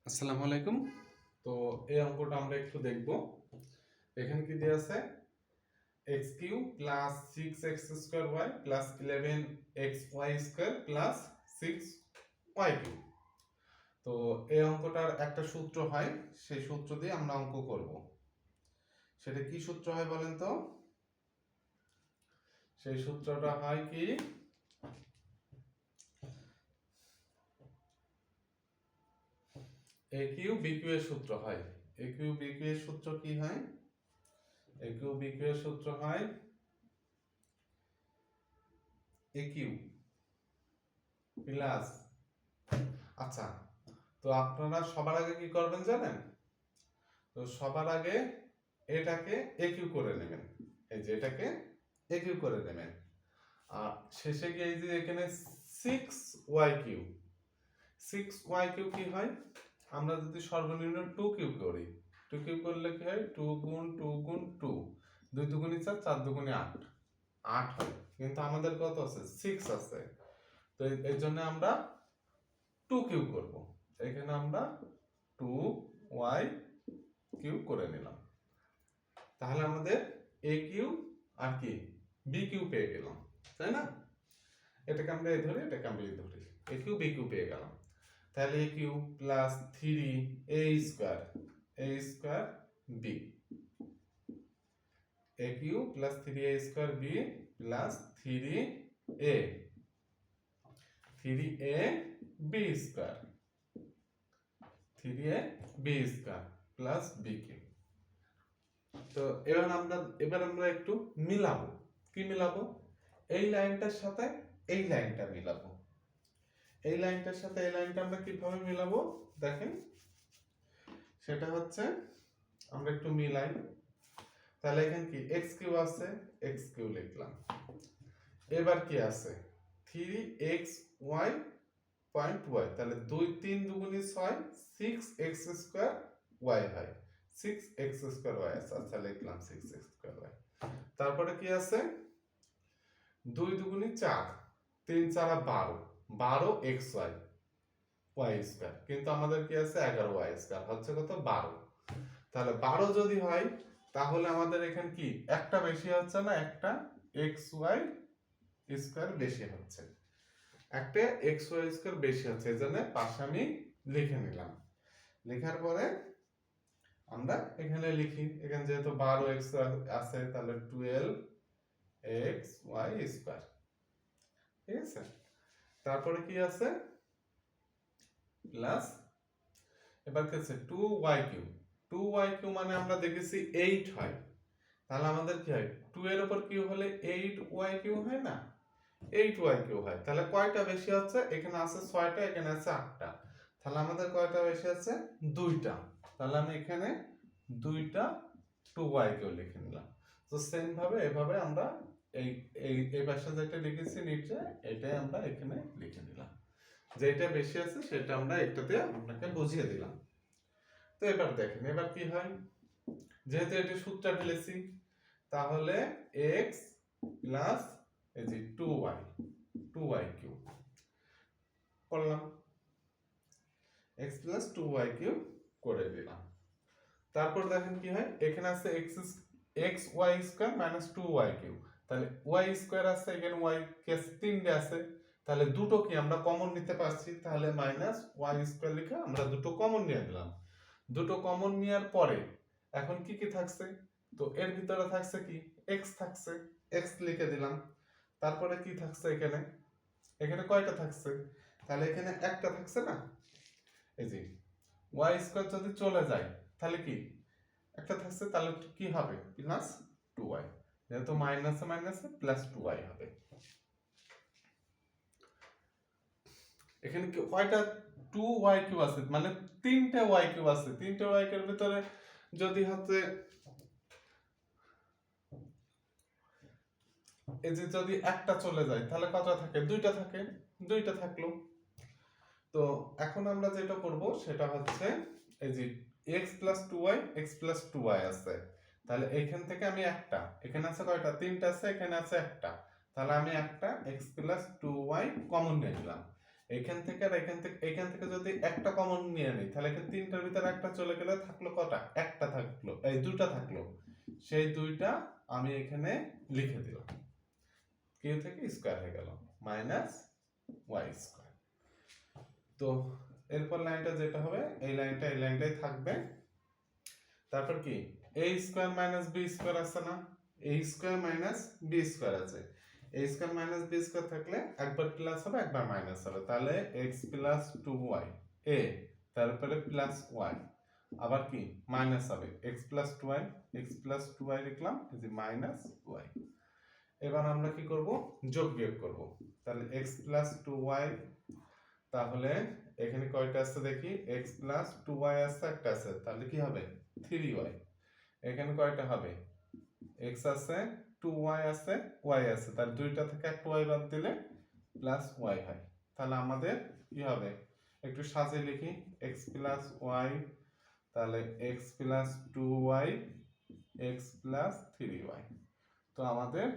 আসসালামু আলাইকুম। তো এই অঙ্কটা আমরা একটু দেখব। এখানে কি দেয়া আছে? x³ plus 6x² plus 11xy² plus 6y³ তো এই অঙ্কটার একটা সূত্র হয়, সেই সূত্র দিয়ে আমরা অঙ্ক করব। সেটা কি সূত্র হয় বলেন তো? সেই সূত্রটা হয় কি, a³ b³ এর সূত্র হয়। a³ b³ এর সূত্র কি হয়? a³ b³ এর সূত্র হয় a³ প্লাস, আচ্ছা, তো আপনারা সবার আগে কি করবেন জানেন? তো সবার আগে এটাকে a³ করে নেবেন। এই যে এটাকে a³ করে নেবেন, আর শেষে গিয়ে এই যে এখানে 6y³ 6y³ কি হয়? আমরা যদি সর্বনিম্ন 2³ করি, 2³ করলে কি হয়? 2 গুণ 2 গুণ 2, 2 দুগুণে 4, 4 দুগুণে 8, 8 হয়। কিন্তু আমাদের কত আছে? 6 আছে। তো এর জন্য আমরা 2³ করব। এখানে আমরা 2y³ করে নিলাম। তাহলে আমাদের a³ আর কি b³ পেয়ে গেলাম, তাই না? এটাকে আমরা এই ধরি, এটাকে আমরা এই ধরি, a³ b³ পেয়ে গেলাম। তাহলে a³ plus 3a² b, a³ plus 3a² b plus 3ab² plus b³ তো এবার আমরা একটু মিলাবো। কি মিলাবো? এই লাইনটার সাথে এই লাইনটা মিলাবো। এই লাইনটার সাথে এই লাইনটা আমরা কিভাবে মিলাবো দেখেন। সেটা হচ্ছে, আমরা একটু মিলাই। তাহলে এখানে কি x³ আছে, x³ লিখলাম। এবার কি আছে? 3xy পয়েন্ট y, তাহলে 2 3 দুগুণে 6, 6x² y হয়। 6x² y আছে, আচ্ছা লিখলাম 6x² y। তারপরে কি আছে? 2 দুগুণে 4, 3 4 12, 12xy y², কিন্তু আমাদের কি আছে? 11y², হচ্ছে কত? 12। তাহলে 12 যদি হয়, তাহলে আমাদের এখানে কি একটা বেশি হচ্ছে না? একটা xy² বেশি হচ্ছে, একটা xy² বেশি হচ্ছে। এজন্য পাশে আমি লিখে নিলাম। লেখার পরে আমরা এখানে লিখি, এখানে যেহেতু 12x আছে তাহলে 12xy², ঠিক আছে? তারপরে কি আছে? প্লাস, এবার কি আছে? 2y³ 2y³ মানে আমরা দেখেছি 8 হয়। তাহলে আমাদের কি হয়? 2 এর উপর কিউ হলে 8y³ হয় না? 8y³ হয়। তাহলে কয়টা বেশি হচ্ছে? এখানে আছে 6টা, এখানে আছে 8টা। তাহলে আমাদের কয়টা বেশি আছে? 2টা। তাহলে আমি এখানে 2টা 2y³ লিখে নিলাম। তো সেম ভাবে এভাবে আমরা এই এই এই পাশে যেটা লিখেছি নিচে, এটাই আমরা এখানে লিখে নিলাম। যেটা বেশি আছে সেটা আমরা একটাতে আপনাকে বুঝিয়ে দিলাম। তো এবার দেখেন, এবার কি হয়? যেহেতু এটা সূত্রটা ফেলেছি, তাহলে x প্লাস এই যে 2y³ করলাম, x প্লাস 2y³ করে দিলাম। তারপর দেখেন কি হয়? এখানে আছে xy² মাইনাস 2y³, তাহলে y² আছে, এখানে y কে 3টে আছে, তাহলে দুটো কি আমরা কমন নিতে পারছি, তাহলে মাইনাস y² লিখে আমরা দুটো কমন নিয়ে নিলাম। দুটো কমন নেওয়ার পরে এখন কি কি থাকছে? তো এর ভিতরে থাকছে কি? x থাকছে, x লিখে দিলাম। তারপরে কি থাকছে এখানে? এখানে কয়টা থাকছে? তাহলে এখানে একটা থাকছে না? এই যে y² যদি চলে যায় তাহলে কি একটা থাকছে, তাহলে কি হবে? প্লাস 2y, যেহেতু মাইনাসে মাইনাসে প্লাস 2y হবে। এখানে কি কয়টা? 2y³ আছে, মানে 3টে y³ আছে। 3টে y³ এর ভিতরে যদি হচ্ছে এই যে যদি একটা চলে যায় তাহলে কত থাকে? 2টা থাকে, 2টা থাকলো। তো এখন আমরা যেটা করব সেটা হচ্ছে, এই যে x plus 2y, x plus 2y আছে, তাহলে এখান থেকে আমি একটা, এখানে আছে কয়টা? 3টা আছে, এখানে আছে একটা, তাহলে আমি একটা x প্লাস 2y কমন নিয়ে নিলাম। এখান থেকে আর এখান থেকে যদি একটা কমন নিয়ে নিই তাহলে এখানে তিনটার ভিতরে একটা চলে গেলে থাকলো কটা, একটা থাকলো, এই দুইটা থাকলো, সেই দুইটা আমি এখানে লিখে দিলাম, কিউ থেকে স্কয়ার হয়ে গেল মাইনাস ওয়াই স্কয়ার। তো এরপর লাইনটা যেটা হবে এই লাইনটাই থাকবে। তারপর কি a square minus b square আছে না, a square minus b square আছে, a square minus b square থাকলে একবার প্লাস হবে একবার মাইনাস হবে, তাহলে x প্লাস 2y a, তারপরে প্লাস y, আবার কি মাইনাস হবে x plus 2y, x plus 2y লিখলাম, এই যে মাইনাস y। এবার আমরা কি করব, যোগ বিয়োগ করব, তাহলে x প্লাস 2y, তাহলে এখানে কয়টা আছে দেখি, x প্লাস 2y আছে, একটা আছে, তাহলে কি হবে 3y। এখানে কয়টা হবে, x আছে, 2y আছে, y আছে, তার দুইটা থেকে একটা y বাদ দিলে প্লাস y হয়। তাহলে আমাদের কি হবে, একটু সাজিয়ে লিখি, x প্লাস y, তাহলে x plus 2y, x plus 3y। তো আমাদের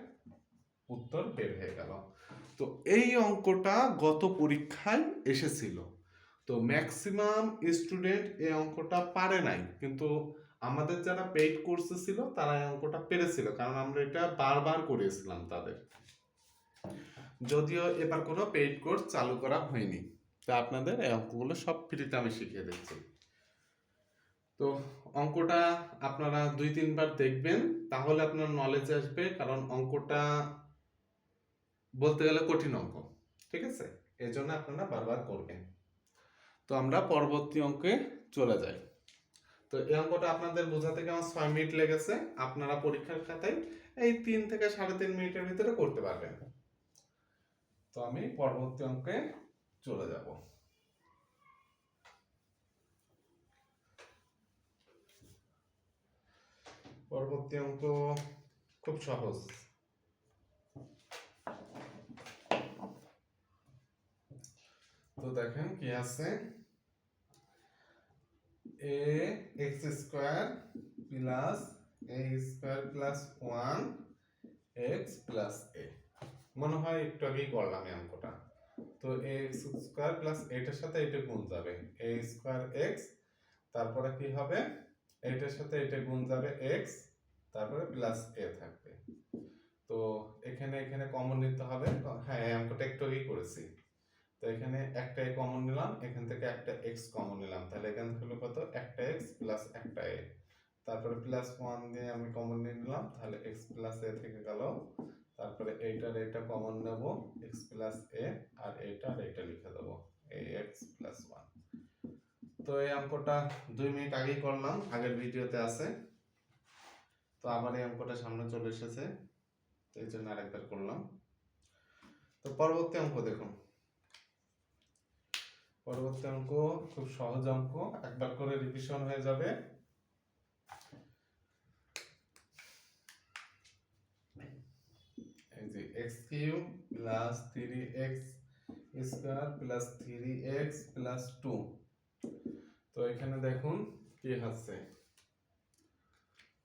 উত্তর বের হয়ে গেল। তো এই অঙ্কটা গত পরীক্ষায় এসেছিল, তো ম্যাক্সিমাম স্টুডেন্ট এই অঙ্কটা পারে নাই, কিন্তু আমাদের যারা পেইড কোর্সে ছিল তারা এই অঙ্কটা পেরেছিল, কারণ আমরা এটা বারবার করেছিলাম তাদের, যদিও এবার কোনো পেইড কোর্স চালু করা হয়নি, তা আপনাদের এই অঙ্কগুলো সব ফ্রিতে আমি শিখিয়ে দিচ্ছি। তো অঙ্কটা আপনারা 2-3 বার দেখবেন, তাহলে আপনার নলেজ আসবে, কারণ অঙ্কটা বলতে গেলে কঠিন অঙ্ক, ঠিক আছে, এই জন্য আপনারা বারবার করবেন। তো আমরা পরবর্তী অঙ্কে চলে যাই। তো এই অঙ্কটা আপনাদের বোঝাতে কেমন 6 মিনিট লেগেছে, আপনারা পরীক্ষার খাতায় এই 3 থেকে 3.5 মিনিটের ভিতরে করতে পারবেন। তো আমি পরবর্তী অঙ্কে চলে যাব। পরবর্তী অঙ্ক খুব সহজ। তো দেখেন কি আছে, a x square plus a square plus 1 x plus a, মনে হয় একটু আগেই করলাম এই অঙ্কটা। তো x স্কয়ার প্লাস এটার সাথে এটা গুণ যাবে a স্কয়ার x, তারপরে কি হবে এটার সাথে এটা গুণ যাবে x, তারপরে প্লাস a থাকবে। তো এখানে কমন নিতে হবে, হ্যাঁ এই অঙ্কটা একটু আগেই করেছি। তো এখানে একটা a কমন নিলাম, এখান থেকে একটা x কমন নিলাম, তাহলে এখান থেকে হলো কত, একটা x প্লাস একটা a, তারপরে প্লাস 1 দিয়ে আমি কমন নিয়ে নিলাম, তাহলে x প্লাস a থেকে গেল, তারপরে এটা কমন নেব x প্লাস a, আর এটা লিখে দেবো ax প্লাস 1। তো এই অঙ্কটা 2 মিনিট আগেই করলাম, আগের ভিডিওতে আছে। তো আবার এই অঙ্কটা সামনে চলে এসেছে, তো এই জন্য আরেকবার করলাম। তো পরবর্তী অঙ্ক দেখুন, পরবর্তী অঙ্ক খুব সহজ অঙ্ক, একবার করে রিভিশন হয়ে যাবে। এই যে x cube plus 3x square plus 3x plus 2। তো এখানে দেখুন কি আছে,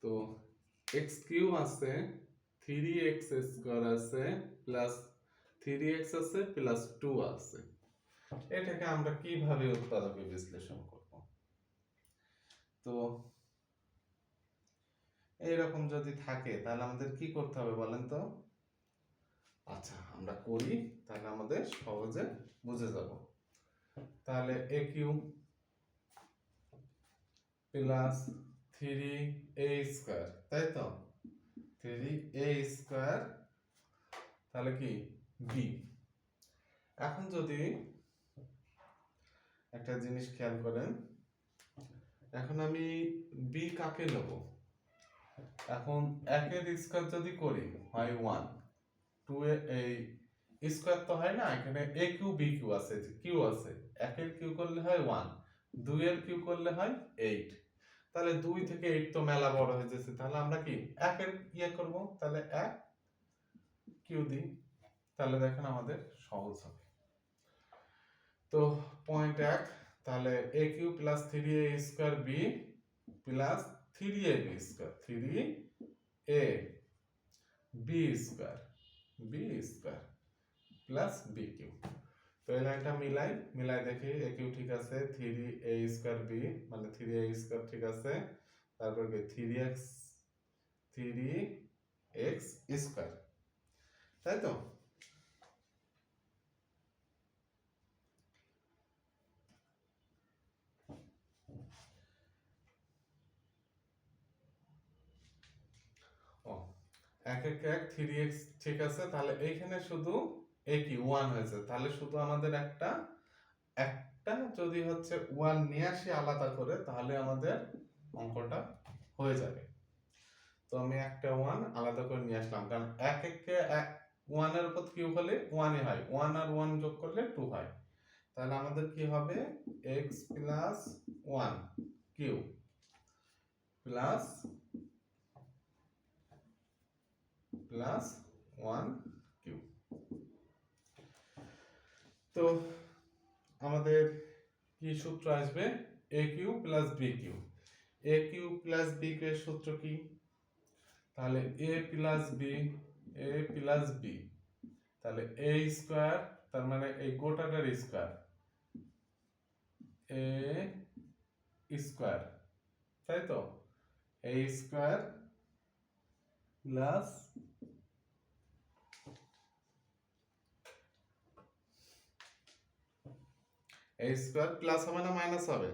তো x কিউব আছে, 3x স্কয়ার আছে, প্লাস 3x আছে, প্লাস 2 আছে। এটাকে আমরা কিভাবে উৎপাদকে বিশ্লেষণ করব? তো এইরকম যদি থাকে তাহলে আমাদের কি করতে হবে বলেন তো? আচ্ছা আমরা করি, তাহলে আমাদের সহজে বুঝে যাব। তাহলে a cube plus 3a square, তাই তো 3a স্কয়ার, তাহলে কি b। এখন যদি একটা জিনিস খেয়াল করেন, এখন আমি b কাকে নেব, এখন 1 এর স্কয়ার যদি করি হয় 1, 2 এর এই স্কয়ার তো হয় না, এখানে a কিউ b কিউ আছে, কিউ আছে, 1 এর কিউ করলে হয় 1, 2 এর কিউ করলে হয় 8, তাহলে 2 থেকে 8 তো মেলা বড় হয়ে যাচ্ছে, তাহলে আমরা কি 1 এর ইয়ে করব, তাহলে 1 কিউ দিই, তাহলে দেখেন আমাদের সহজ হবে। তো পয়েন্ট 1, তাহলে a cube plus 3a square b plus 3ab square, 3a b square plus b cube. তো এই লাইনটা মিলাই দেখি এ কিউ ঠিক আছে, 3a স্কয়ার b মানে 3a স্কয়ার ঠিক আছে, তারপর কি 3x স্কয়ার, তাই তো? ও এক 3x ঠিক আছে, তাহলে এইখানে শুধু a কি 1 হয়েছে, তাহলে শুধু আমাদের একটা যদি হচ্ছে 1 নিয়ে আসি আলাদা করে, তাহলে আমাদের অঙ্কটা হয়ে যাবে। তো আমি একটা 1 আলাদা করে নিয়ে আসলাম, কারণ এক 1 এর উপর কিউ হলে 1 হয়, 1 আর 1 যোগ করলে 2 হয়। তাহলে আমাদের কি হবে x plus 1 cube plus 1 cube. তো আমাদের কি সূত্র আসবে, a cube plus b cube. a cube plus b cube এর সূত্র কি? তাহলে a প্লাস b, তাহলে a স্কয়ার, তার মানে এই গোটাটার স্কয়ার a স্কয়ার, তাই তো? a square plus a square plus হবে না মাইনাস হবে?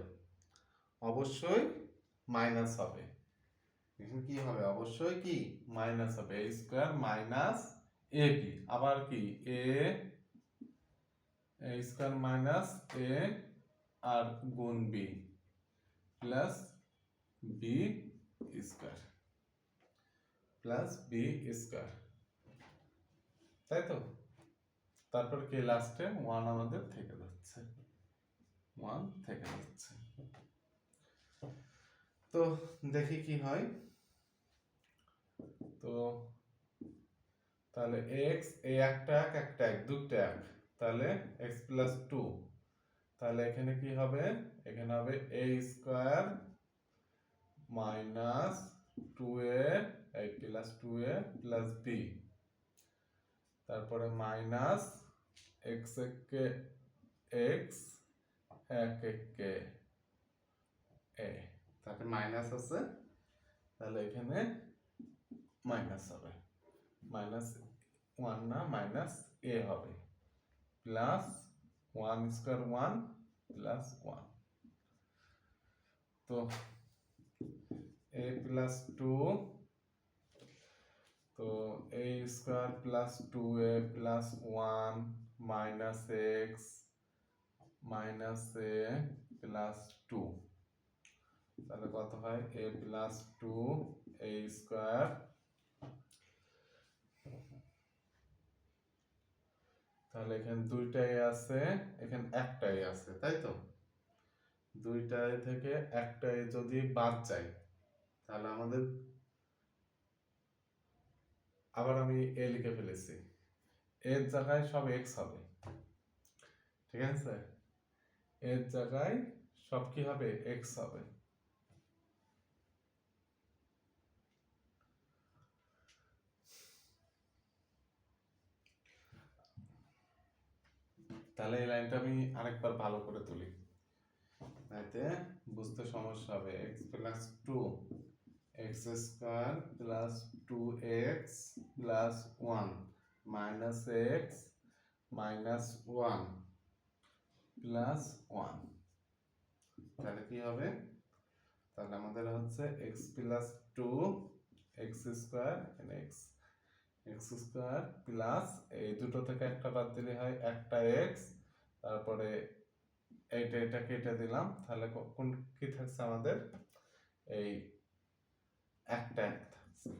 অবশ্যই মাইনাস হবে। এখানে কি হবে, অবশ্যই কি মাইনাস হবে, a স্কয়ার মাইনাস ab, আবার কি a স্কয়ার মাইনাস a আর গুণ b প্লাস b স্কয়ার তাই তো? তারপর কি লাস্টে 1 আমাদের থেকে যাচ্ছে, 1 থেকে যাচ্ছে। তো দেখি কি হয়। তো তাহলে x এই একটা এক দুটো এক, তাহলে x প্লাস 2, তাহলে এখানে কি হবে, এখানে হবে a স্কয়ার মাইনাস 2a এই প্লাস 2a প্লাস b, তারপরে মাইনাস x কে x এক কে a, তাহলে মাইনাস আছে, তাহলে এখানে মাইনাস হবে, মাইনাস 1 না মাইনাস a হবে, প্লাস 1 স্কয়ার 1 প্লাস 1, তো a প্লাস 2, তো a square plus 2a plus 1 minus x minus a plus 2, তাহলে কত হয় a প্লাস 2 a স্কয়ার, তাহলে এখানে দুইটাই আছে, এখানে একটাই আছে, তাই তো? দুইটাই থেকে একটাই যদি বাদ যায়, তাহলে আমাদের আবার আমি a লিখে ফেলেছি, এর জায়গায় সব x হবে, ঠিক আছে? এর জায়গায় সব কি হবে, x হবে। তাহলে এই লাইনটা আমি আরেকবার ভালো করে তুলি, তাইতে বুঝতে সমস্যা হবে। x plus 2 x square plus 2x plus 1 minus x minus 1 plus 1, তাহলে কি হবে, তাহলে আমাদের হচ্ছে x plus 2 x square x square plus এই দুটো থেকে একটা বাদ দিলে হয় একটা x, তারপরে এটা কেটে দিলাম, তাহলে কোন কি থাকছে আমাদের, এই একটা এক থাকছে,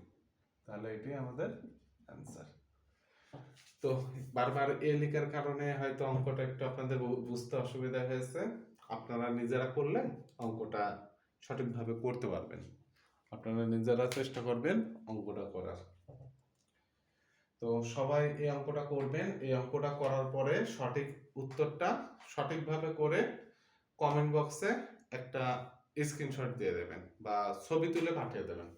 তাহলে এটাই আমাদের অ্যান্সার। তো বারবার এ লেখার কারণে হয়তো অঙ্কটা একটু আপনাদের বুঝতে অসুবিধা হয়েছে, আপনারা নিজেরা করলে অঙ্কটা সঠিকভাবে করতে পারবেন, আপনারা নিজেরা চেষ্টা করবেন অঙ্কটা করার। তো সবাই এই অঙ্কটা করবেন, এই অঙ্কটা করার পরে সঠিক উত্তরটা সঠিকভাবে করে কমেন্ট বক্সে একটা স্ক্রিনশট দিয়ে দেবেন বা ছবি তুলে পাঠিয়ে দেবেন।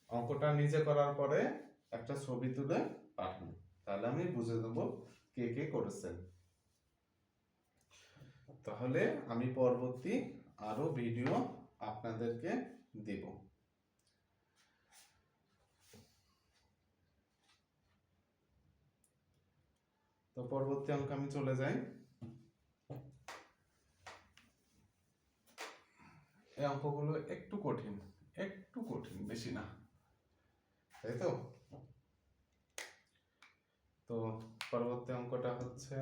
অঙ্কটা নিজে করার পরে একটা ছবি তুলে পাঠান, তাহলে আমি বুঝে দেবো কে কে করেছেন। তাহলে আমি পরবর্তী আরো ভিডিও আপনাদেরকে দিব। তো পরবর্তী অঙ্ক আমি চলে যাই। এই অঙ্কগুলো একটু কঠিন, বেশি না, তাই তো? তো পরবর্তী অঙ্কটা হচ্ছে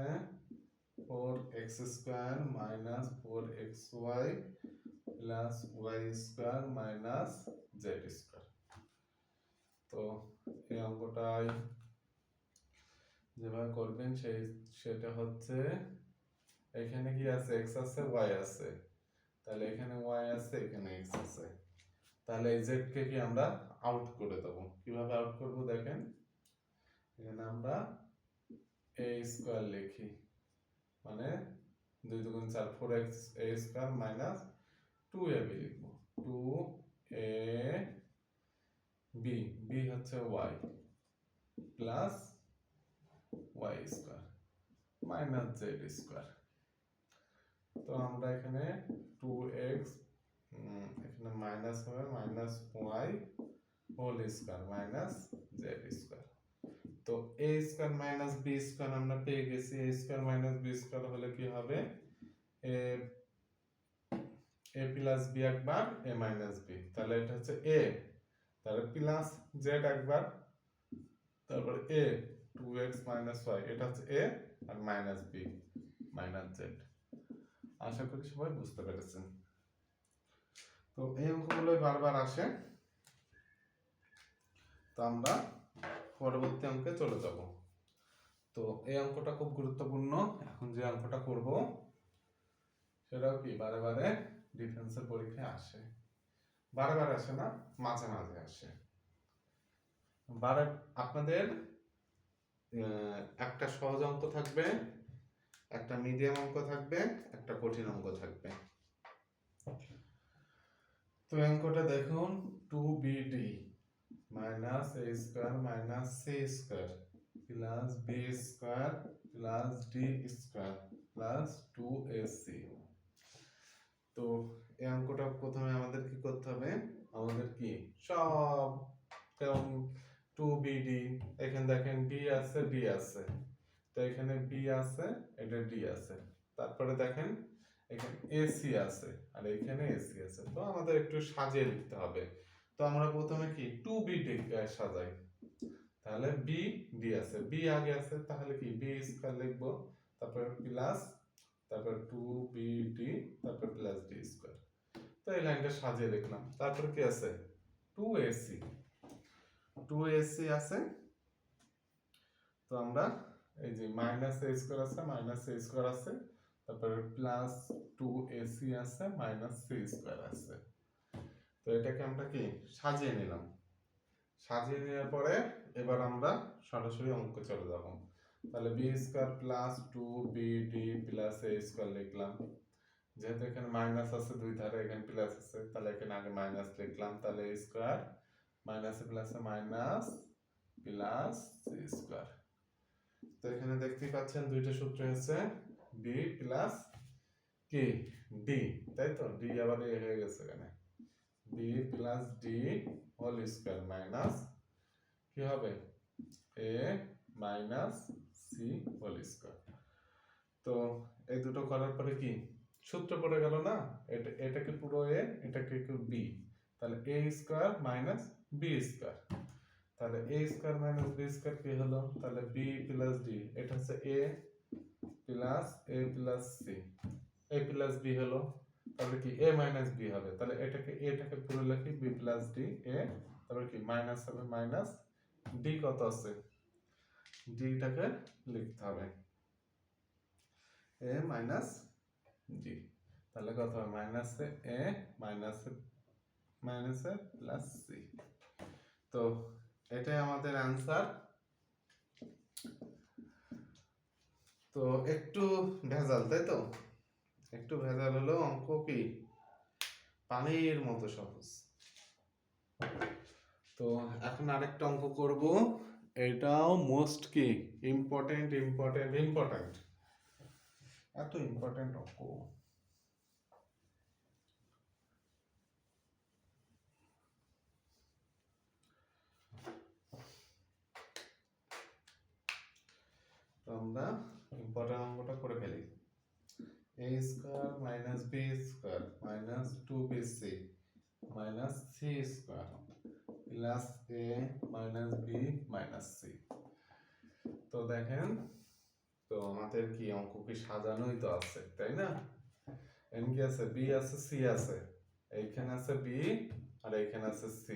4x² minus 4xy plus y² minus z²। তো এই অঙ্কটাই যেভাবে করবেন সেটা হচ্ছে, এখানে কি আছে, x আছে y আছে, তাহলে এখানে y আছে, এখানে x আছে, তাহলে এই z কে কি আমরা আউট করে দেব। কিভাবে আউট করব দেখেন, এখানে আমরা a² লিখি, মানে 2 × 2 = 4, 4xa² মাইনাস 2ab লিখব, 2ab, b হচ্ছে y plus y² minus z²। তো আমরা এখানে 2x, এখানে মাইনাস হবে, মাইনাস y হোল² মাইনাস z²। তো a² মাইনাস b² আমরা পেয়ে গেছি। a² মাইনাস b² হলে কি হবে, a প্লাস b একবার, a মাইনাস b, তাহলে এটা হচ্ছে a, তাহলে প্লাস z একবার, তারপর a 2x মাইনাস y, এটা হচ্ছে a, আর মাইনাস b মাইনাস z। আশা করি সবাই বুঝতে পেরেছেন। তো এই অঙ্কগুলো বারবার আসে, তো আমরা পরবর্তী অঙ্কে চলে যাব। তো এই অঙ্কটা খুব গুরুত্বপূর্ণ। এখন যে অঙ্কটা করব সেটাও কি বারে বারে ডিফেন্সের পরীক্ষায় আসে, বারে বারে আসে না, মাঝে মাঝে আসে। আপনাদের একটা সহজ অঙ্ক থাকবে, একটা মিডিয়াম অঙ্ক থাকবে, একটা কঠিন অঙ্ক থাকবে। তো অঙ্কটা দেখুন, 2bd minus a² minus c² plus b² plus d² plus 2ac। তো এই অঙ্কটা প্রথমে আমাদের কি করতে হবে, আমাদের কি সব, যেমন 2bd, এখানে দেখেন b আছে d আছে, তো এখানে b আছে, এটা d আছে, তারপরে দেখেন এখানে ac আছে আর এখানে ac আছে, তো আমাদের একটু সাজিয়ে লিখতে হবে। তো আমরা প্রথমে কি 2bd সাজাই, তাহলে b d আছে, b আগে আছে, তাহলে কি b² লিখবো, তারপর প্লাস, তারপর 2bd, তারপর প্লাস d²। তো এই লাইনটা সাজিয়ে লিখলাম। তারপর কি আছে, 2ac, 2ac আছে, তো আমরা এই যে মাইনাস a² আছে, মাইনাস a² আছে, তারপর প্লাস 2ac আছে, মাইনাস c² আছে। তো এটাকে আমরা কি সাজিয়ে নিলাম। সাজিয়ে নেওয়ার পরে এবার আমরা সরাসরি অঙ্ক চলে যাব। তাহলে b² plus 2bd plus a² লিখলাম, যেহেতু এখানে মাইনাস আছে দুই ধারে, এখানে প্লাস আছে, তাহলে এখানে আগে মাইনাস লিখলাম, তাহলে a² মাইনাসে প্লাসে মাইনাস প্লাস c²। তো এখানে দেখতেই পাচ্ছেন দুইটা সূত্র হচ্ছে b প্লাস কি d, তাই তো, d আবার a হয়ে গেছে এখানে, b প্লাস d হোল² মাইনাস কি হবে a মাইনাস c হোল²। তো এই দুটো করার পরে কি সূত্র পড়ে গেল না, এটাকে পুরো a, এটাকে একটু b, তাহলে a² মাইনাস b², তাহলে a² মাইনাস b² কি হলো, তাহলে b প্লাস d, এটা হচ্ছে a plus a plus c, a plus b হলো, তাহলে কি a মাইনাস b হবে, তাহলে এটাকে পুরো লিখি b প্লাস d a, তারপর কি মাইনাস হবে, মাইনাস d কত আছে, d টাকে লিখতে হবে a মাইনাস d, তাহলে কত হবে, মাইনাসে a মাইনাসে প্লাস c। তো এটাই আমাদের অ্যান্সার। তো একটু ভেজাল, তাই তো, একটু ভেজাল হলেও অঙ্ক কি পানির মতো সহজ। তো এখন আরেকটা অঙ্ক করব, এটাও মোস্ট কি ইম্পর্টেন্ট। এত ইম্পর্টেন্ট অঙ্ক। আমরা ইম্পর্টেন্ট অঙ্কটা করে ফেলি। a square minus b square minus 2bc minus c square plus a minus b minus c। তো দেখেন, তো আমাদের কি অঙ্ক কি সাজানোই তো আছে, তাই না? এন কি আছে, b আছে, c আছে, এইখানে আছে b আর এইখানে আছে c।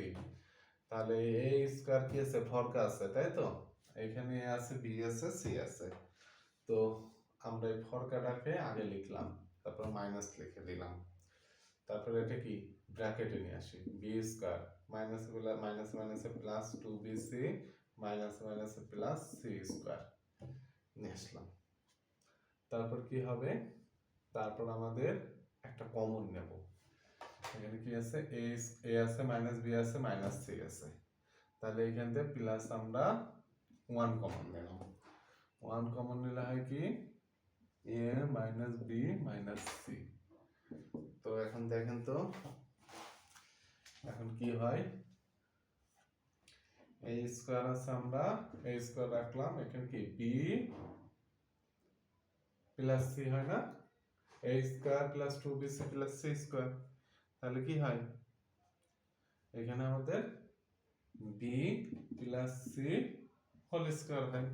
তাহলে a স্কয়ার কি আছে, ভরকা আছে, তাই তো? এইখানে a আছে, b আছে, c আছে। তো আমরা এই ভরকাটাকে আগে লিখলাম, তারপর মাইনাস লিখে দিলাম, তারপরে এটা কি ব্র্যাকেটে নিয়ে আসি, b স্কয়ার মাইনাস মাইনাস মাইনাসে প্লাস 2bc মাইনাস মাইনাসে প্লাস c স্কয়ার নিয়ে আসলাম। তারপর কি হবে, তারপর আমাদের একটা কমন নেব। এখানে কি আছে, a আছে, মাইনাস b আছে, মাইনাস c আছে। তাহলে এখান থেকে প্লাস আমরা 1 কমন নিলাম। 1 কমন নিলে হয় কি a minus b minus c। তো এখন দেখেন তো এখন কি হয়, a স্কয়ার আছে, আমরা a স্কয়ার রাখলাম, এখানে কি b প্লাস c হয় না, a square plus 2bc plus c square. তাহলে কি হয়, এখানে আমাদের b plus c whole square হয়,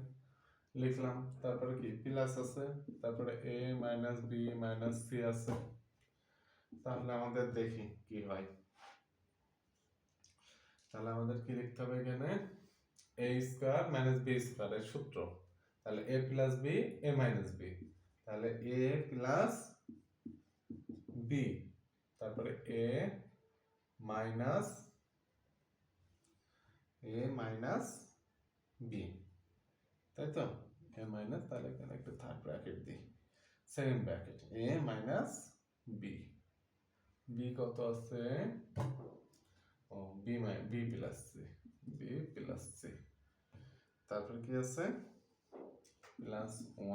লিখলাম। তারপরে কি প্লাস আছে, তারপরে a minus b minus c আছে। তাহলে আমাদের দেখি কি হয়। তাহলে আমাদের কি লিখতে হবে এখানে, a square minus b square এর সূত্র। তাহলে a plus b a minus b, তাহলে a প্লাস b, তারপরে a মাইনাস b, তাই তো? a মাইনাস, তাহলে এখানে একটা থার্ড ব্র্যাকেট দিই, second bracket a minus b। b কত আছে, ও b plus c, b plus c। তারপর কি আছে, plus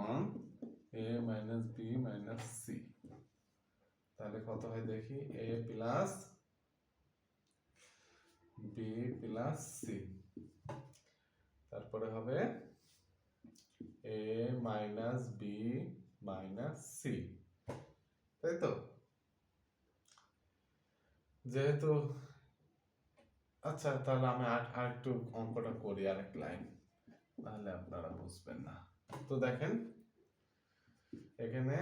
1 a minus b minus c। তাহলে কত হয় দেখি, a plus b plus c, তারপরে হবে a minus b minus c, তাই তো? যেহেতু, আচ্ছা তাহলে আমি আরেকটু অঙ্কটা করি, আরেক লাইন, তাহলে আপনারা বুঝবেন না। তো দেখেন এখানে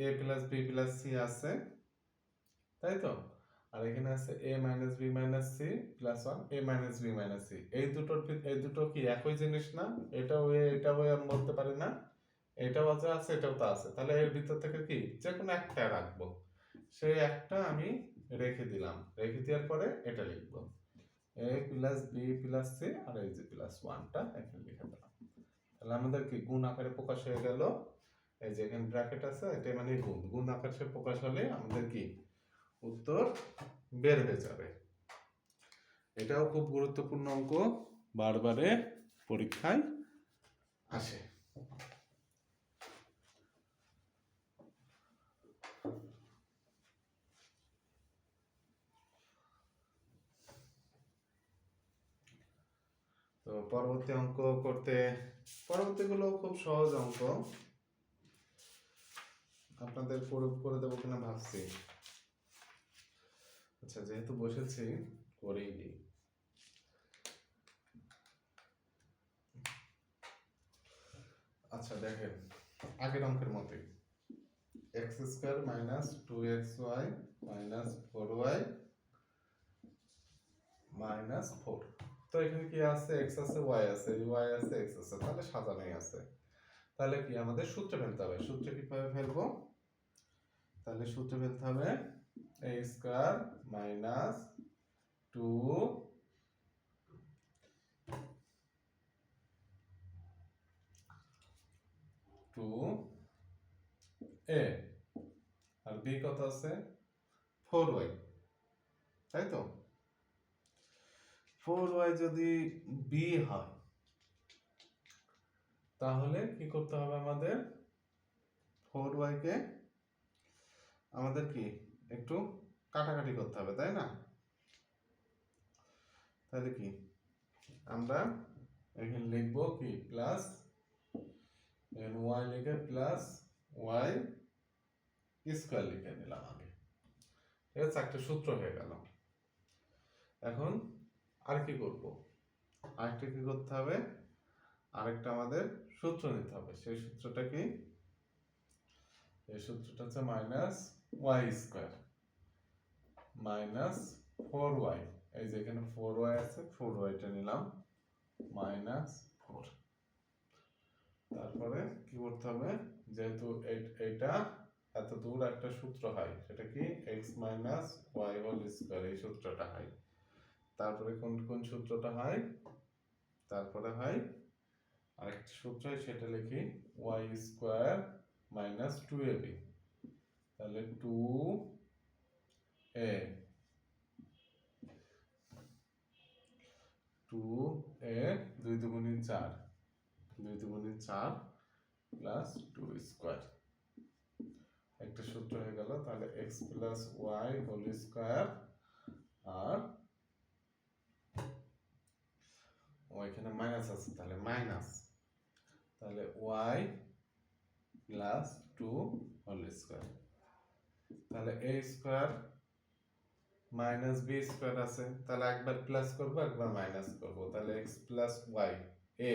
a plus b plus c আছে, তাই তো? আর এখানে আছে a minus b minus c plus 1 a minus b minus c। এই দুটো কি একই জিনিস না? এটাও আমি বলতে পারি না, এটাও আছে এটাও তো আছে। তাহলে এর ভিতর থেকে কি যে কোনো একটা রাখবো, সেই একটা আমি রেখে দিলাম, রেখে দেওয়ার পরে এটা লিখবো a plus b plus c, আর এই যে প্লাস 1টা এখানে লিখে দিলাম। তাহলে আমাদের কি গুণ আকারে প্রকাশ হয়ে গেল। এই যে এখানে ব্র্যাকেট আছে, এটা মানে গুণ আকারে প্রকাশ হলে আমাদের কি উত্তর বের হয়ে যাবে। এটাও খুব গুরুত্বপূর্ণ অঙ্ক, বারবারে পরীক্ষায় আসে। তো পরবর্তী অঙ্ক করতে, পরবর্তীগুলো খুব সহজ অঙ্ক, আপনাদের করে দেবো কিনা ভাবছি। আচ্ছা যেহেতু বসেছি করেই দিই। আচ্ছা দেখেন, আগের অঙ্কের মতোই x square minus 2xy minus 4y minus 4। তো এখানে কি আছে, x আছে, y আছে, y আছে, x আছে, তাহলে সাজানোই আছে। তাহলে কি আমাদের সূত্র ফেলতে হবে, সূত্র কিভাবে ফেলবো, তাহলে সূত্র ফেলতে হবে a স্কয়ার মাইনাস 2a আর b কত আছে 4y, তাই তো? 4y যদি b হয় তাহলে কি করতে হবে আমাদের, 4y কে আমাদের কি একটু কাটাকাটি করতে হবে, তাই না? তাহলে কি আমরা এখানে লিখবো কি প্লাস y লিখে প্লাস y স্কয়ার লিখে নিলাম আগে। এটা একটা সূত্র হয়ে গেল। এখন আর কি করব? আরেকটা কি করতে হবে? আরেকটা আমাদের সূত্র নিতে হবে। সেই সূত্রটা কি? এই সূত্রটা হচ্ছে minus Y square minus 4y। এই যে এখানে 4y আছে, 4yটা নিলাম মাইনাস 4। তারপরে কি করতে হবে? যেহেতু এটা এত দূর একটা সূত্র হয়, সেটা কি x minus y whole square, এই সূত্রটা হয়। তারপরে কোন কোন সূত্রটা হয়? তারপরে হয় আরেকটা সূত্র, সেটা লিখি y স্কয়ার মাইনাস 2ab। তাহলে 2a 2 দুগুণে 4, 2 দুগুণে 4 প্লাস 2 স্কয়ার, একটা সূত্র হয়ে গেল। তাহলে x plus y whole square, আর এখানে মাইনাস আছে, তাহলে মাইনাস, তাহলে y প্লাস 2 হোল স্কয়ার। তাহলে a square minus b square আছে, তাহলে একবার প্লাস করব একবার মাইনাস করব। তাহলে x plus y a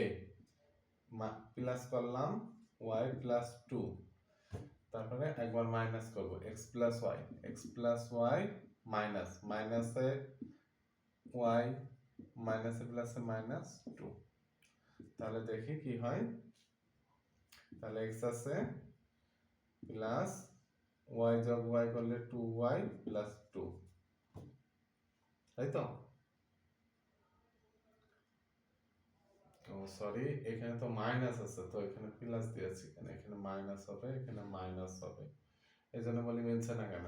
plus করলাম y প্লাস 2, তারপরে একবার মাইনাস করব x প্লাস ওয়াই মাইনাস মাইনাসে y মাইনাসে প্লাসে মাইনাস 2। তাহলে দেখি কি হয়। তাহলে x আছে প্লাস y যোগ y করলে 2y প্লাস 2, তাই তো? সরি, এখানে তো মাইনাস আছে, তো এখানে প্লাস দিয়েছি, কেন এখানে মাইনাস হবে, এখানে মাইনাস হবে, এই জন্য বলি মিলছে না কেন।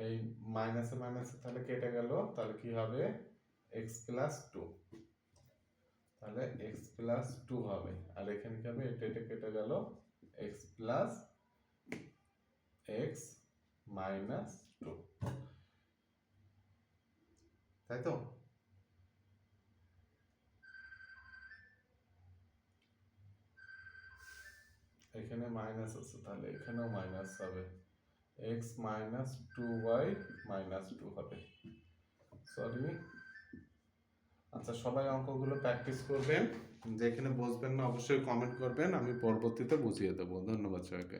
এই মাইনাসে মাইনাসে তাহলে কেটে গেল, তাহলে কি হবে x প্লাস 2, তাহলে x প্লাস 2 হবে। আর এখানে কি হবে? এটা কেটে গেল, x প্লাস x মাইনাস 2, তাই তো? এখানে মাইনাস আছে, তাহলে এখানেও মাইনাস হবে, x মাইনাস 2y মাইনাস 2 হবে। সরি। আচ্ছা, সবাই অঙ্কগুলো প্র্যাকটিস করবেন। যেখানে বুঝবেন না অবশ্যই কমেন্ট করবেন, আমি পরবর্তীতে বুঝিয়ে দেবো। ধন্যবাদ সবাইকে।